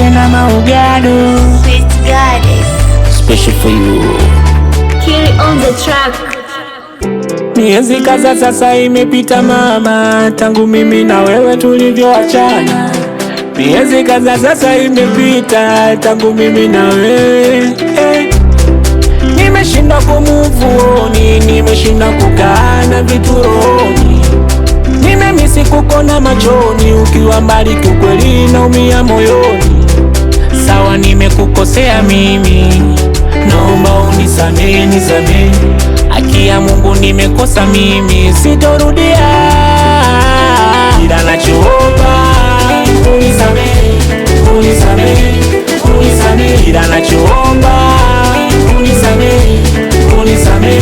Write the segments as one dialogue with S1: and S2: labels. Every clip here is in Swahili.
S1: tena maugado.
S2: Sweet Goddess.
S1: Special for you.
S2: Kili on the track.
S1: Miezi kadhaa sasa imepita mama, tangu mimi na wewe tulivyoachana. Miezi kadhaa sasa imepita, tangu mimi na wewe nimeshinda kumove on, nimeshinda kukaa na vitu rohoni. Nimemisi kukona machoni, ukiwa mbali kiukweli naumia moyoni. Sawa nimekukosea mimi, naomba unisamehe, nisamehe. Haki ya Mungu nimekosa mimi, sitorudia. Ila nachoomba unisamehe, unisamehe, unisamehe. Ila nachoomba unisamehe, unisamehe,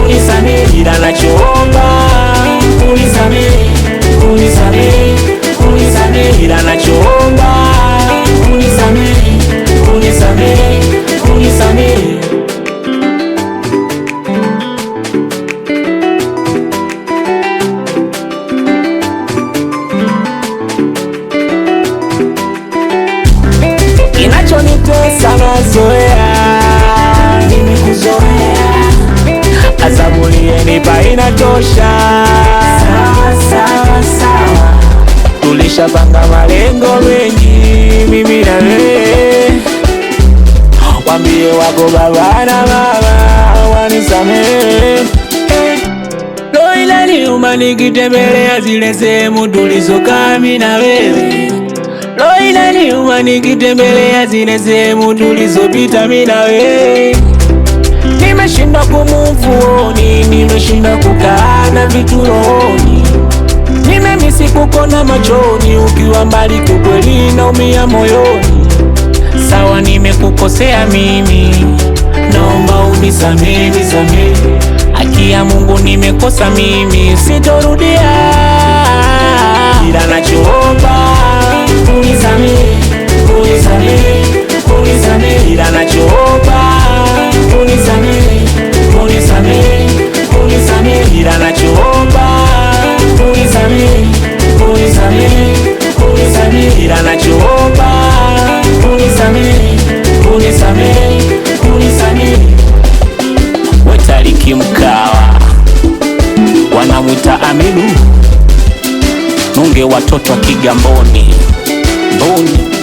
S1: unisamehe. Ila nachoomba unisamehe, unisamehe, unisamehe. Ila nachoomba unisamehe, unisamehe, unisamehe. Kinachonitesa mazoea, mimi kuzoea. Adhabu uliyonipa inatosha. Sawa, sawa, sawa. Tulishapanga malengo mengi mimi na wewe. Wambie wako baba na mama wanisamehe. Roho inaniuma nikitembelea zile sehemu tulizokaa mimi na wewe. Roho inaniuma nikitembelea zile sehemu tulizopita mimi na wewe. Nimeshinda kumove on, nimeshinda kukaa na vitu rohoni. Nimemisi kukona machoni, ukiwa mbali kiukweli naumia moyoni. Sawa nimekukosea mimi, naomba unisamehe, nisamehe. Haki ya Mungu nimekosa mimi, sitorudia. Ila nachoomba unisamehe, unisamehe, unisamehe. Ila nachoomba unisamehe, unisamehe, unisamehe. Ila nachoomba unisamehe, unisamehe, unisamehe. Ila nachoomba unisamehe, unisamehe, unisamehe. Wetaliki Mkawa wanamwita Aminu Nunge, watoto wa Kigamboni Mboni.